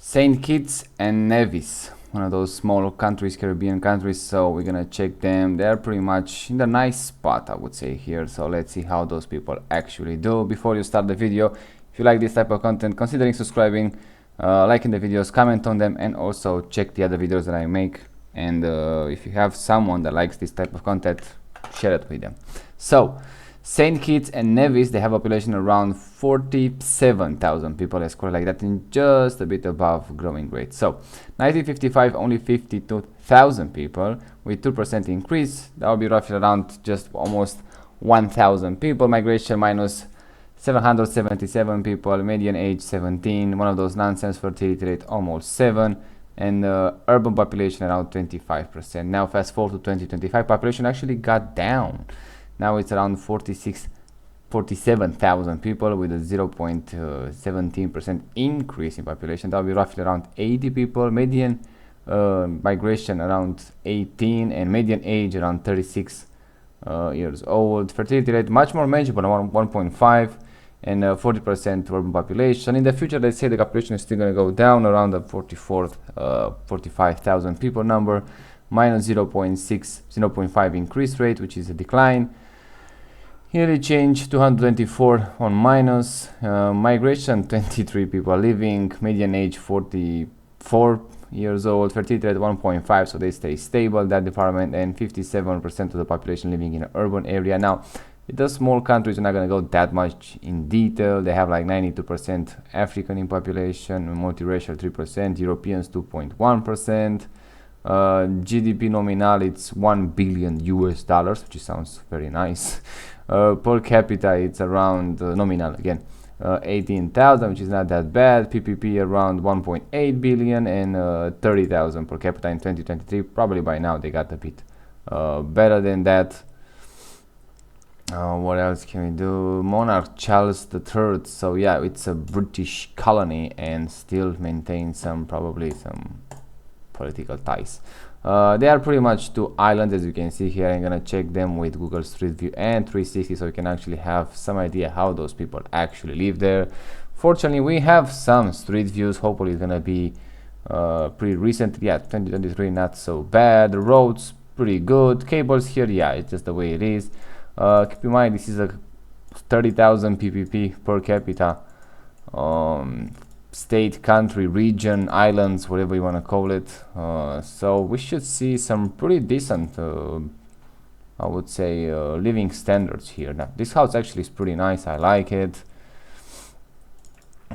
St. Kitts and Nevis, one of those small countries, Caribbean countries, so we're gonna check them. They're pretty much in the nice spot, I would say, here. So let's see how those people actually do. Before you start the video, if you like this type of content, considering subscribing, liking the videos, comment on them, and also check the other videos that I make. And if you have someone that likes this type of content, share it with them. So St. Kitts and Nevis, they have a population around 47,000 people, let's call it like that, in just a bit above growing rate. So 1955, only 52,000 people with 2% increase. That will be roughly around just almost 1,000 people. Migration minus 777 people, median age 17, one of those nonsense, fertility rate almost 7, and urban population around 25%. Now fast forward to 2025, population actually got down. Now it's around 47,000 people with a 0.17% increase in population. That will be roughly around 80 people. Median migration around 18 and median age around 36 years old. Fertility rate much more manageable, around 1.5, and 40% urban population. In the future, let's say the population is still going to go down around the 45,000 people number, minus 0.6, 0.5 increase rate, which is a decline. Yearly change 224 on minus. Migration 23 people living. Median age 44 years old. Fertility rate 1.5, so they stay stable, that department, and 57% of the population living in an urban area. Now, the small countries are not going to go that much in detail. They have like 92% African in population, multiracial 3%, Europeans 2.1%. GDP nominal, it's $1 billion US, which sounds very nice. Per capita, it's around nominal again 18,000, which is not that bad. PPP around 1.8 billion and 30,000 per capita in 2023. Probably by now they got a bit better than that. What else can we do? Monarch Charles III. So yeah, it's a British colony and still maintains probably some political ties. They are pretty much two islands, as you can see here. I'm gonna check them with Google Street View and 360, so you can actually have some idea how those people actually live there. Fortunately, we have some street views. Hopefully it's gonna be pretty recent. Yeah, 2023, not so bad. The roads pretty good. Cables here, yeah, it's just the way it is. Keep in mind, this is a 30,000 PPP per capita. State, country, region, islands, whatever you want to call it. So we should see some pretty decent, I would say, living standards here. Now, this house actually is pretty nice. I like it.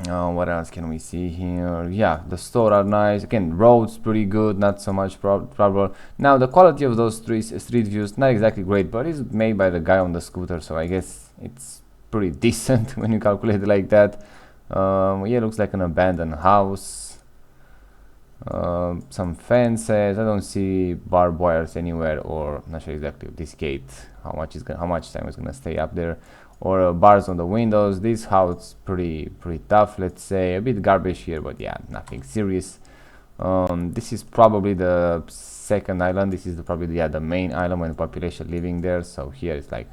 What else can we see here? Yeah, the store are nice. Again, roads pretty good, not so much problem. Now, the quality of those street views, not exactly great, but it's made by the guy on the scooter, so I guess it's pretty decent when you calculate it like that. Yeah, it looks like an abandoned house. Some fences. I don't see barbed wires anywhere, or not sure exactly this gate. How much time is gonna stay up there, or bars on the windows. This house pretty tough. Let's say a bit garbage here, but yeah, nothing serious. This is probably the second island. This is probably the main island when the population living there. So here it's like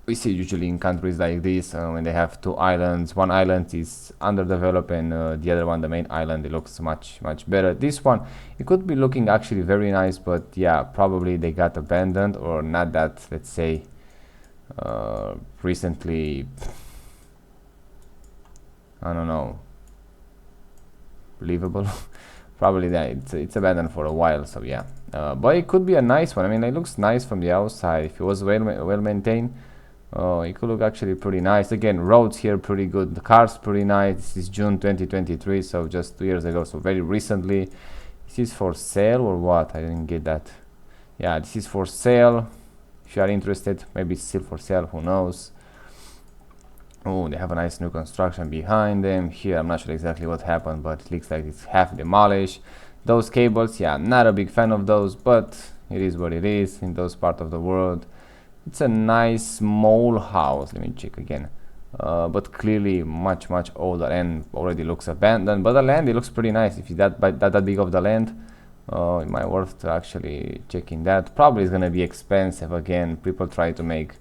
we see usually in countries like this when they have two islands. One island is underdeveloped and the other one, the main island, it looks much better. This one, it could be looking actually very nice, but yeah, probably they got abandoned or not that, let's say, recently, I don't know, believable. Probably that it's abandoned for a while, so yeah. But it could be a nice one. I mean, it looks nice from the outside. If it was well maintained, it could look actually pretty nice. Again, roads here pretty good. The cars pretty nice. This is June 2023, so just 2 years ago, so very recently. This is for sale or what? I didn't get that. Yeah, this is for sale. If you are interested, maybe it's still for sale, who knows. Oh, they have a nice new construction behind them. Here, I'm not sure exactly what happened, but it looks like it's half demolished. Those cables, yeah, not a big fan of those, but it is what it is in those parts of the world. It's a nice small house. Let me check again. But clearly much older and already looks abandoned. But the land, it looks pretty nice. If you that big of the land, it might worth to actually checking that. Probably is gonna be expensive again. People try to make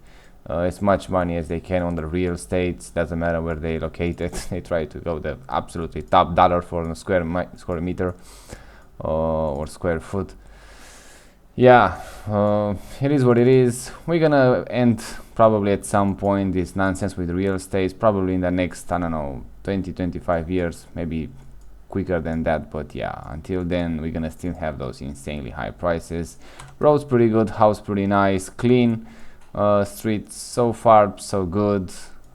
as much money as they can on the real estates. Doesn't matter where they located. They try to go the absolutely top dollar for a square meter or square foot. Yeah, it is what it is. We're gonna end probably at some point this nonsense with real estate, probably in the next, I don't know, 20-25 years, maybe quicker than that, but yeah, until then we're gonna still have those insanely high prices. Roads pretty good, house pretty nice, clean. Streets so far so good.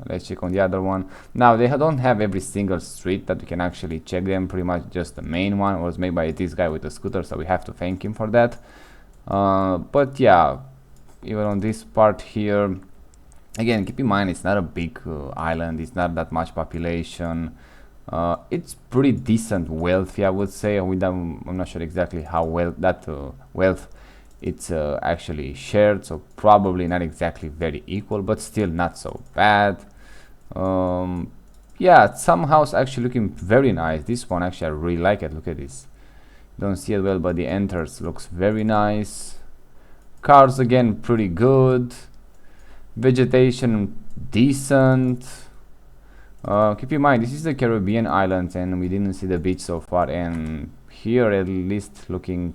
Let's check on the other one. Now they don't have every single street that we can actually check them, pretty much just the main one was made by this guy with the scooter, so we have to thank him for that. But yeah, even on this part here, again, keep in mind it's not a big island, it's not that much population. It's pretty decent wealthy, I would say. I'm not sure exactly how well that wealth it's actually shared, so probably not exactly very equal, but still not so bad. Yeah, some house actually looking very nice. This one actually I really like it. Look at this. Don't see it well, but the enters looks very nice. Cars again pretty good. Vegetation decent. Keep in mind this is the Caribbean islands and we didn't see the beach so far, and here at least looking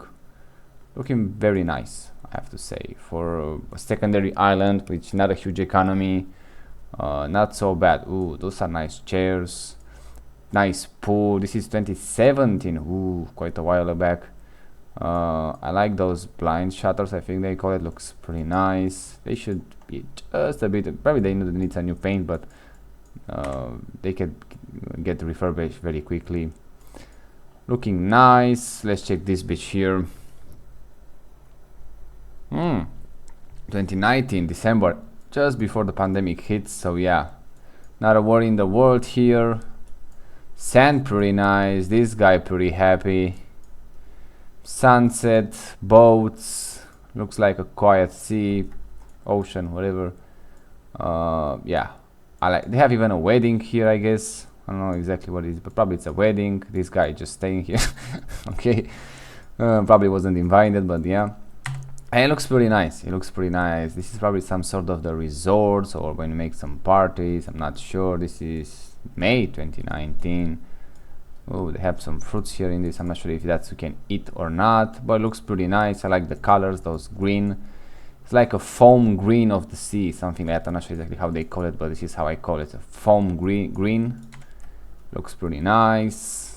very nice, I have to say, for a secondary island which not a huge economy. Not so bad. Ooh, those are nice chairs. Nice pool. This is 2017. Ooh, quite a while back. I like those blind shutters, I think they call it. Looks pretty nice. They should be just a bit, probably they need a new paint, but they can get refurbished very quickly. Looking nice. Let's check this beach here. 2019 December, just before the pandemic hit, so yeah, not a worry in the world here. Sand pretty nice. This guy pretty happy. Sunset, boats, looks like a quiet sea, ocean, whatever. Yeah, I like. They have even a wedding here, I guess. I don't know exactly what it is, but probably it's a wedding. This guy just staying here. Okay, probably wasn't invited, but yeah. And it looks pretty nice. It looks pretty nice. This is probably some sort of the resorts or when you make some parties. I'm not sure. This is May 2019. Oh, they have some fruits here in this. I'm not sure if that's you can eat or not, but it looks pretty nice. I like the colors, those green. It's like a foam green of the sea, something like that. I'm not sure exactly how they call it, but this is how I call it. A foam green. Looks pretty nice.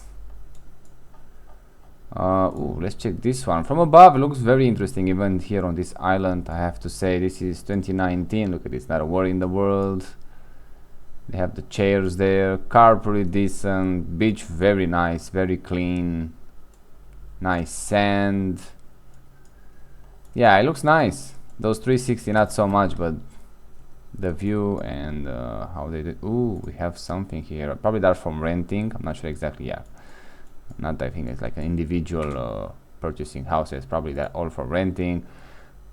Ooh, let's check this one. From above, it looks very interesting. Even here on this island, I have to say, this is 2019. Look at this, not a worry in the world. They have the chairs there. Car pretty decent. Beach very nice, very clean. Nice sand. Yeah, it looks nice. Those 360 not so much, but the view and how they did. Ooh, we have something here. Probably that's from renting. I'm not sure exactly. Yeah, not. I think it's like an individual purchasing houses. Probably that all for renting.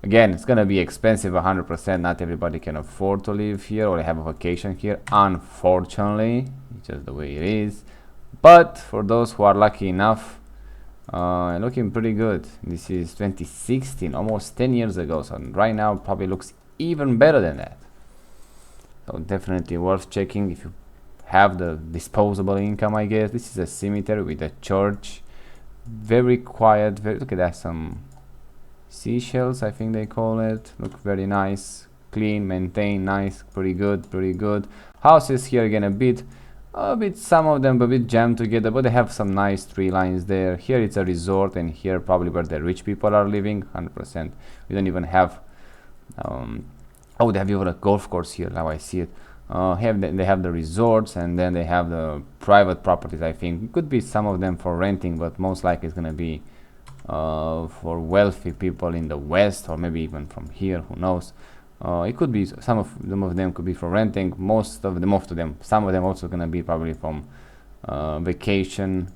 Again, it's gonna be expensive 100%. Not everybody can afford to live here or have a vacation here, unfortunately. It's just the way it is. But for those who are lucky enough, looking pretty good. This is 2016, almost 10 years ago. So right now probably looks even better than that. So definitely worth checking if you have the disposable income, I guess. This is a cemetery with a church. Very quiet. Look at that, some seashells, I think they call it. Look very nice, clean, maintained, nice, pretty good. Houses here again a bit, some of them a bit jammed together, but they have some nice tree lines there. Here it's a resort, and here probably where the rich people are living. 100%. We don't even have. Oh, they have even a golf course here. Now I see it. They have the resorts, and then they have the private properties. I think it could be some of them for renting, but most likely it's gonna be for wealthy people in the west, or maybe even from here, who knows. It could be some of them could be for renting. Some of them also gonna be probably from vacation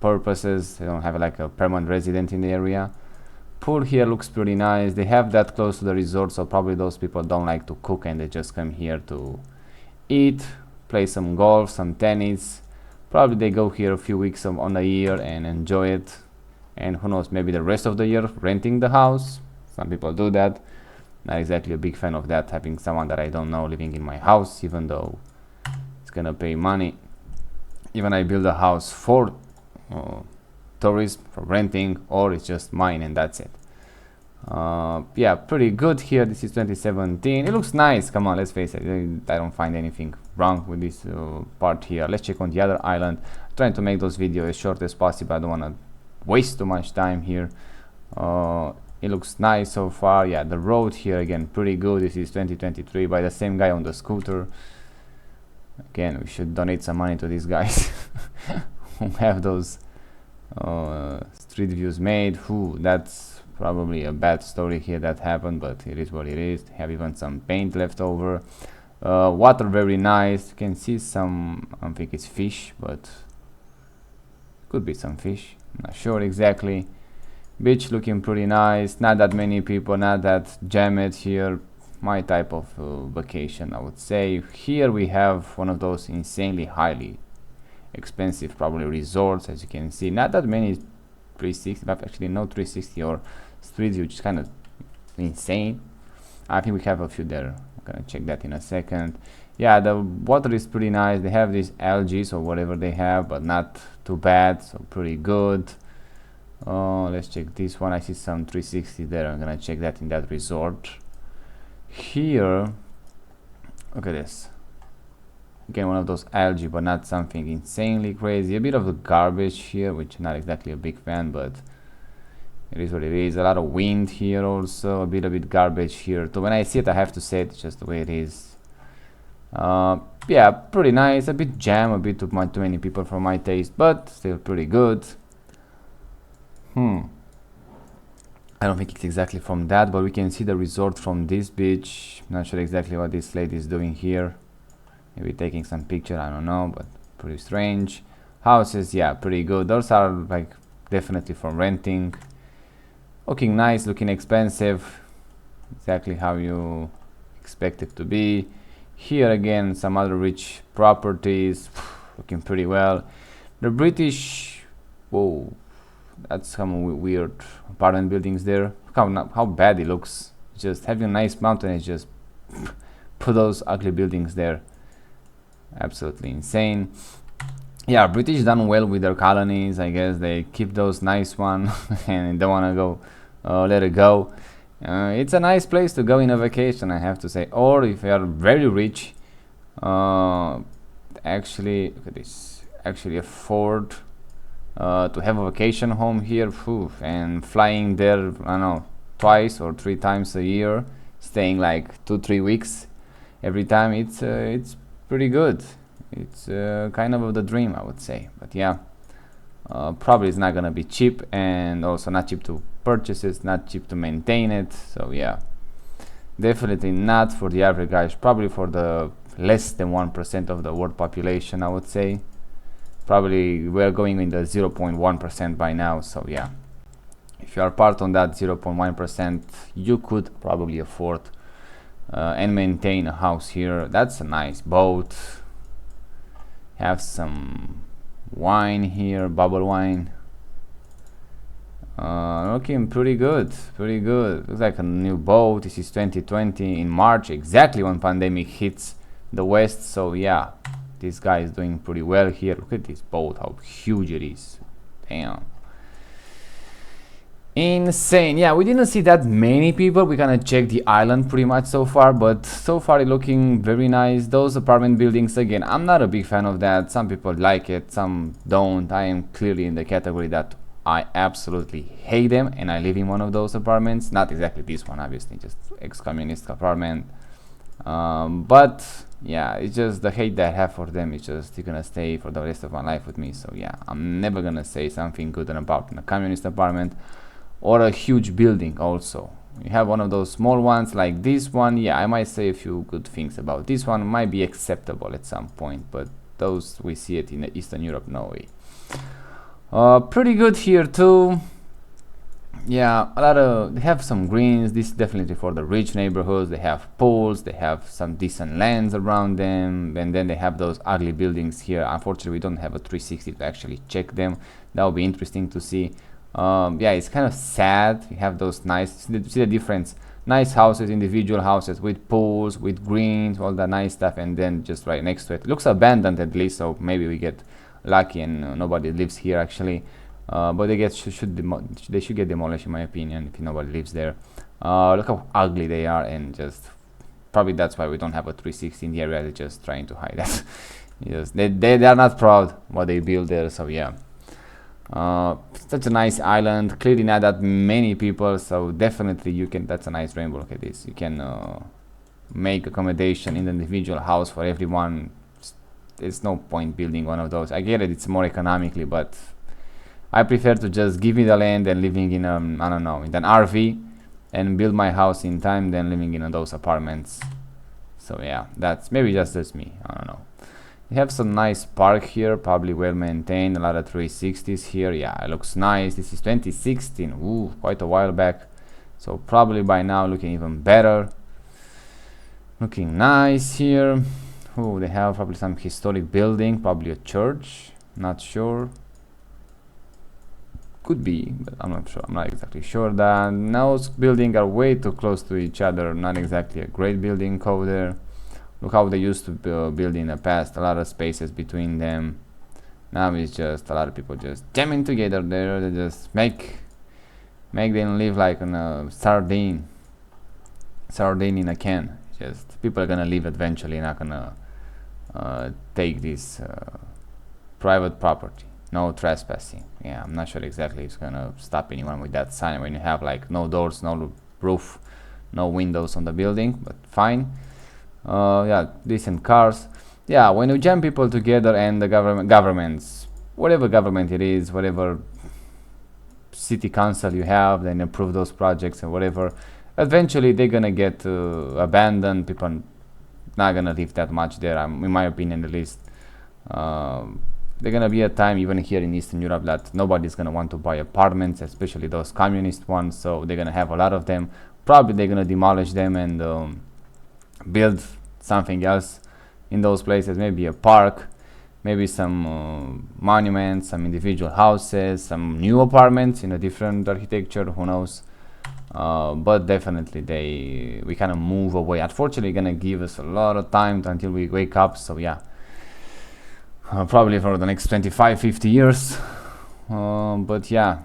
purposes. They don't have like a permanent resident in the area. Pool here looks pretty nice. They have that close to the resort, so probably those people don't like to cook and they just come here to eat, play some golf, some tennis. Probably they go here a few weeks on a year and enjoy it, and who knows, maybe the rest of the year renting the house. Some people do that. Not exactly a big fan of that, having someone that I don't know living in my house, even though it's gonna pay money. Even I build a house for tourism, for renting, or it's just mine and that's it. Yeah, pretty good here. This is 2017. It looks nice. Come on, let's face it. I don't find anything wrong with this part here. Let's check on the other island. I'm trying to make those videos as short as possible. I don't want to waste too much time here. It looks nice so far. Yeah, the road here again pretty good. This is 2023 by the same guy on the scooter. Again, we should donate some money to these guys who have those street views made. That's probably a bad story here that happened, but it is what it is. Have even some paint left over. Water very nice. You can see some, I don't think it's fish, but could be some fish. I'm not sure exactly. Beach looking pretty nice. Not that many people, not that jammed here. My type of vacation, I would say. Here we have one of those insanely highly expensive probably resorts, as you can see. Not that many 360, but actually no 360 or street view, which is kind of insane. I think we have a few there. I'm gonna check that in a second. Yeah, the water is pretty nice. They have these algae or whatever they have, but not too bad, so pretty good. Let's check this one. I see some 360 there. I'm gonna check that in that resort. Here, look at this. Again, one of those algae, but not something insanely crazy. A bit of the garbage here, which I'm not exactly a big fan, but it is what it is. A lot of wind here also. A bit garbage here. So when I see it, I have to say it's just the way it is. Yeah, pretty nice. A bit jam, a bit too many people for my taste, but still pretty good. I don't think it's exactly from that, but we can see the resort from this beach. Not sure exactly what this lady is doing here. Maybe taking some picture, I don't know, but pretty strange. Houses, yeah, pretty good. Those are like definitely for renting. Looking nice, looking expensive. Exactly how you expect it to be. Here again, some other rich properties. Looking pretty well. The British, whoa. That's some weird apartment buildings there. Look how bad it looks. Just having a nice mountain and just put those ugly buildings there. Absolutely insane. Yeah, British done well with their colonies. I guess they keep those nice one and don't want to go let it go. It's a nice place to go in a vacation, I have to say. Or if you are very rich, actually look at this. Actually afford to have a vacation home here, and flying there, I don't know, twice or 3 times a year, staying like 2-3 weeks every time. It's pretty good. It's kind of the dream, I would say. But yeah, probably it's not gonna be cheap, and also not cheap to purchase it, not cheap to maintain it. So yeah, definitely not for the average guys. Probably for the less than 1% of the world population, I would say. Probably we're going in the 0.1% by now, so yeah, if you are part on that 0.1%, you could probably afford and maintain a house here. That's a nice boat. Have some wine here, bubble wine. Looking pretty good, pretty good. Looks like a new boat. This is 2020 in March, exactly when pandemic hits the West, so yeah. This guy is doing pretty well here. Look at this boat, how huge it is. Damn. Insane. Yeah, we didn't see that many people. We're gonna check the island pretty much so far, but so far it's looking very nice. Those apartment buildings, again, I'm not a big fan of that. Some people like it, some don't. I am clearly in the category that I absolutely hate them, and I live in one of those apartments. Not exactly this one, obviously, just ex-communist apartment. But yeah, it's just the hate that I have for them. It's just you're gonna stay for the rest of my life with me. So yeah, I'm never gonna say something good about a communist apartment or a huge building. Also, you have one of those small ones like this one. Yeah, I might say a few good things about this one. Might be acceptable at some point, but those we see it in Eastern Europe, no way. Pretty good here too. Yeah, they have some greens. This is definitely for the rich neighborhoods. They have pools, they have some decent lands around them, and then they have those ugly buildings here. Unfortunately, we don't have a 360 to actually check them. That would be interesting to see. Yeah, it's kind of sad. You have those nice, see the difference. nice houses, individual houses with pools, with greens, all that nice stuff, and then just right next to it, looks abandoned at least, so maybe we get lucky and nobody lives here actually. But they get they should get demolished in my opinion if nobody lives there. Look how ugly they are, and just probably that's why we don't have a 360 in the area. They're just trying to hide that. Yes, they are not proud what they build there, so yeah. Such a nice island, clearly not that many people, so definitely you can, that's a nice rainbow, look at this, you can make accommodation in the individual house for everyone. There's no point building one of those. I get it, it's more economically, but I prefer to just give me the land and living in I don't know, in an RV and build my house in time than living in those apartments. So yeah, that's maybe just me, I don't know. We have some nice park here, probably well maintained, a lot of 360s here. Yeah, it looks nice. This is 2016, ooh, quite a while back, so probably by now looking even better, looking nice here. Oh, they have probably some historic building, probably a church, not sure, could be, but I'm not sure, I'm not exactly sure. The those buildings are way too close to each other, not exactly a great building code there. Look how they used to build in the past, a lot of spaces between them. Now it's just a lot of people just jamming together there. They just make them live like on a sardine in a can. Just people are gonna leave eventually, not gonna take this private property. No trespassing. Yeah, I'm not sure exactly it's gonna stop anyone with that sign when you have like no doors, no roof, no windows on the building, but fine. Yeah, decent cars. Yeah, when you jam people together and the governments, whatever government it is, whatever city council you have, then approve those projects and whatever, eventually they're gonna get abandoned. People not gonna live that much there, in my opinion at least. They're gonna be a time even here in Eastern Europe that nobody's gonna want to buy apartments, especially those communist ones, so they're gonna have a lot of them. Probably they're gonna demolish them and build something else in those places, maybe a park, maybe some monuments, some individual houses, some new apartments in a different architecture, who knows. But definitely we kind of move away. Unfortunately, gonna give us a lot of time until we wake up, so yeah, probably for the next 25-50 years. But yeah,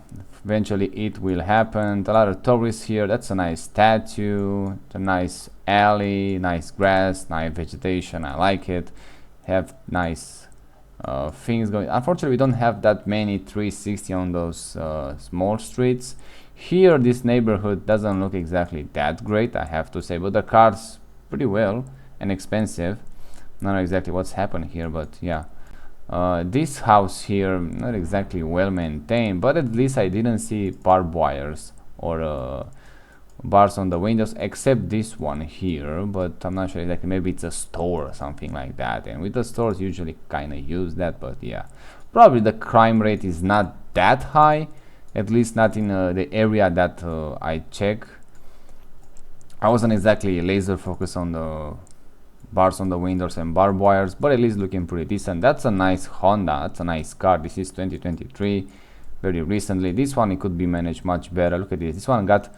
eventually it will happen. A lot of tourists here. That's a nice statue, it's a nice alley, nice grass, nice vegetation. I like it. Have nice things going. Unfortunately, we don't have that many 360 on those small streets. Here, this neighborhood doesn't look exactly that great, I have to say, but the cars pretty well and expensive. Not exactly what's happened here, but yeah. This house here, not exactly well maintained, but at least I didn't see barbed wires or bars on the windows, except this one here, but I'm not sure exactly. Maybe it's a store or something like that, and with the stores usually kind of use that, but yeah, probably the crime rate is not that high, at least not in the area that I check. I wasn't exactly laser focused on the bars on the windows and barbed wires, but at least looking pretty decent. That's a nice Honda, that's a nice car. This is 2023, very recently. This one, it could be managed much better. Look at this one got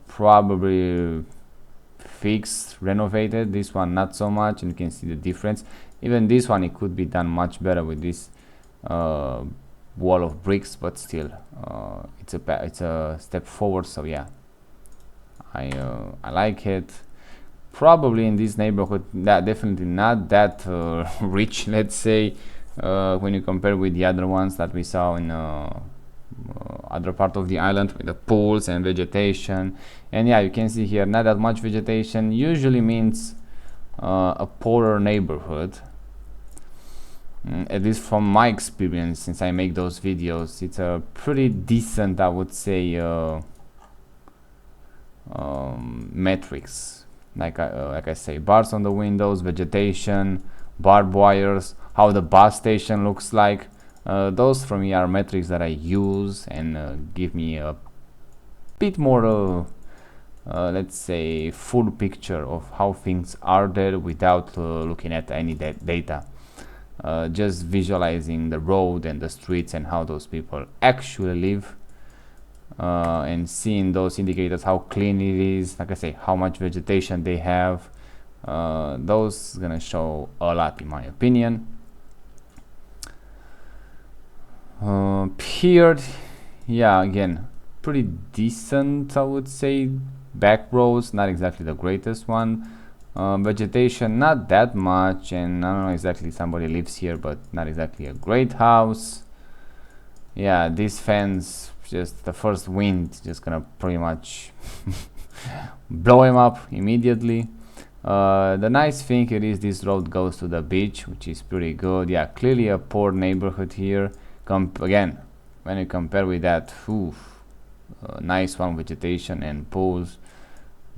probably fixed, renovated. This one not so much, and you can see the difference. Even this one, it could be done much better with this wall of bricks, but still it's a step forward, so yeah, I like it. Probably in this neighborhood, that definitely not that rich, let's say, when you compare with the other ones that we saw in other part of the island with the pools and vegetation. And yeah, you can see here not that much vegetation usually means a poorer neighborhood. At least from my experience, since I make those videos, it's a pretty decent, I would say, metrics. Like I say, bars on the windows, vegetation, barbed wires, how the bus station looks like. Those for me are metrics that I use and give me a bit more, let's say, full picture of how things are there without looking at any data. Just visualizing the road and the streets and how those people actually live. and seeing those indicators, how clean it is, like I say, how much vegetation they have. Those gonna show a lot in my opinion. Here, yeah, again, pretty decent, I would say. Back rows, not exactly the greatest one. Vegetation, not that much, and I don't know exactly, somebody lives here, but not exactly a great house. Yeah, these fans, just the first wind, just gonna pretty much blow him up immediately. The nice thing here is this road goes to the beach, which is pretty good. Yeah, clearly a poor neighborhood here. Again, when you compare with that, nice one, vegetation and pools,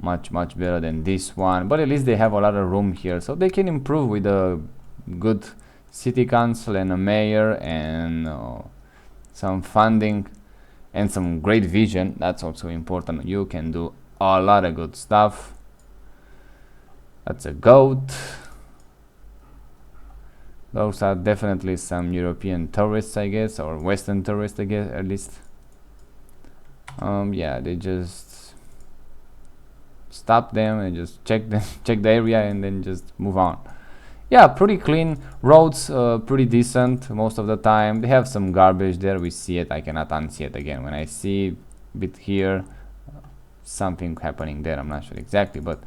much better than this one. But at least they have a lot of room here, so they can improve with a good city council and a mayor and some funding and some great vision. That's also important. You can do a lot of good stuff. That's a goat. Those are definitely some European tourists, I guess, or Western tourists, I guess, at least. Yeah, they just stop them and just check the area, and then just move on. Yeah, pretty clean roads, pretty decent most of the time. They have some garbage there. We see it. I cannot unsee it again. When I see a bit here, something happening there. I'm not sure exactly, but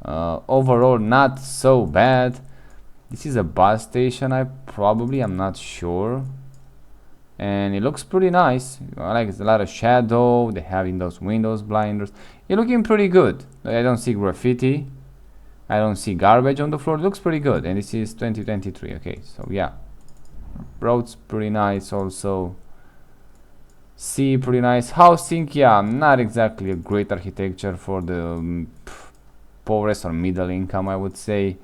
overall not so bad. This is a bus station, I'm not sure, and it looks pretty nice. I like it's a lot of shadow. They have in those windows blinders. You're looking pretty good. I don't see graffiti, I don't see garbage on the floor. It looks pretty good, and this is 2023. Okay, so yeah, roads pretty nice also. Sea pretty nice. Housing, yeah, not exactly a great architecture for the poorest or middle income, I would say.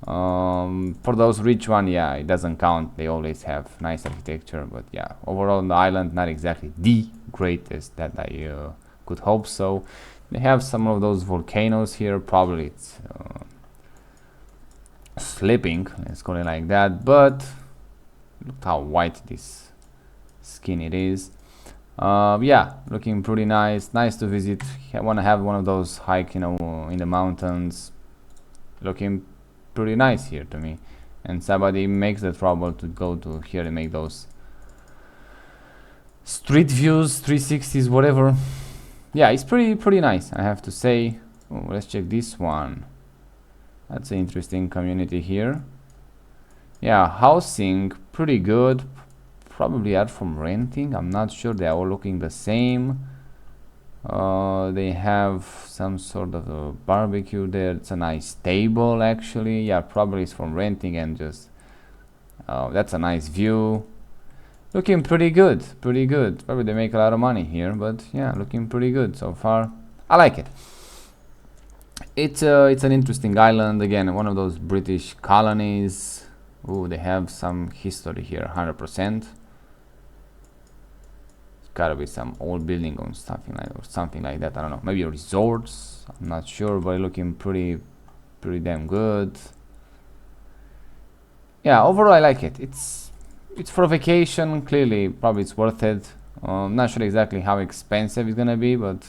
For those rich one, yeah, it doesn't count. They always have nice architecture, but yeah, overall on the island, not exactly the greatest that I could hope so. They have some of those volcanoes here. Probably it's slipping, let's call it like that, but look how white this skin it is. Yeah, looking pretty nice to visit. I want to have one of those hike, in the mountains. Looking pretty nice here to me, and somebody makes the trouble to go to here and make those street views, 360s, whatever. Yeah, it's pretty nice, I have to say. Let's check this one. That's an interesting community here. Yeah, housing pretty good. Probably are from renting, I'm not sure. They are all looking the same. They have some sort of a barbecue there. It's a nice table actually. Yeah, probably it's from renting, and just that's a nice view. Looking pretty good. Probably they make a lot of money here, but yeah, looking pretty good so far. I like it. It's an interesting island. Again, one of those British colonies. Ooh, they have some history here, 100%. Gotta be some old building or something like that. I don't know, maybe resorts, I'm not sure, but looking pretty damn good. Yeah, overall I like it. It's for a vacation. Clearly, probably it's worth it. Not sure exactly how expensive it's gonna be, but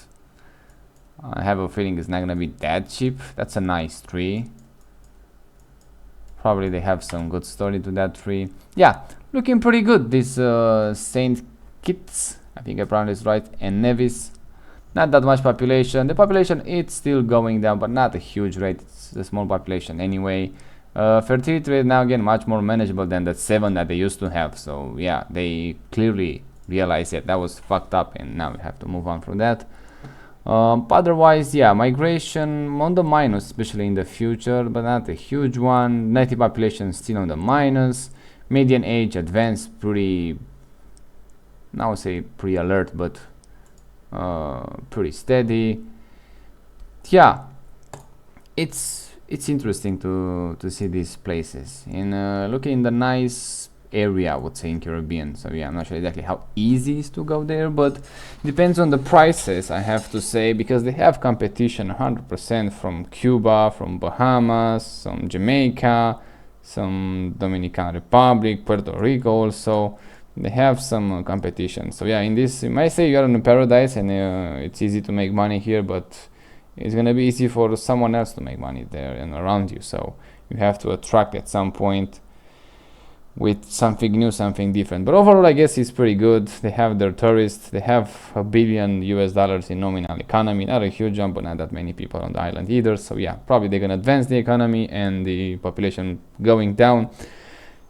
I have a feeling it's not gonna be that cheap. That's a nice tree. Probably they have some good story to that tree. Yeah, looking pretty good. This Saint Kitts, I think I pronounced it right, and Nevis. Not that much population. The population, it's still going down, but not a huge rate. It's a small population anyway. Fertility rate now again much more manageable than the 7 that they used to have. So yeah, they clearly realized that was fucked up, and now we have to move on from that. Otherwise, yeah, migration on the minus, especially in the future, but not a huge one. Native population still on the minus. Median age advanced, pretty, now say pretty alert, but pretty steady. Yeah, it's interesting to see these places. And looking in the nice area, I would say, in Caribbean. So yeah, I'm not sure exactly how easy it is to go there, but depends on the prices, I have to say, because they have competition 100% from Cuba, from Bahamas, some Jamaica, some Dominican Republic, Puerto Rico also. they have some competition. So yeah, in this, you might say you're in a paradise and it's easy to make money here, but it's gonna be easy for someone else to make money there and around you. So you have to attract at some point with something new, something different. But overall, I guess it's pretty good. They have their tourists. They have $1 billion in nominal economy. Not a huge jump, but not that many people on the island either. So yeah, probably they're gonna advance the economy and the population going down.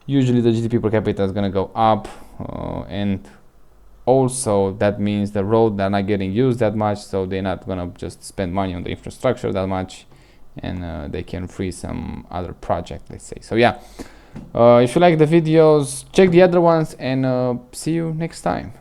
Usually the GDP per capita is gonna go up, and also that means the road are not getting used that much, so they're not gonna just spend money on the infrastructure that much, and they can free some other project, let's say. So yeah, if you like the videos, check the other ones, and see you next time.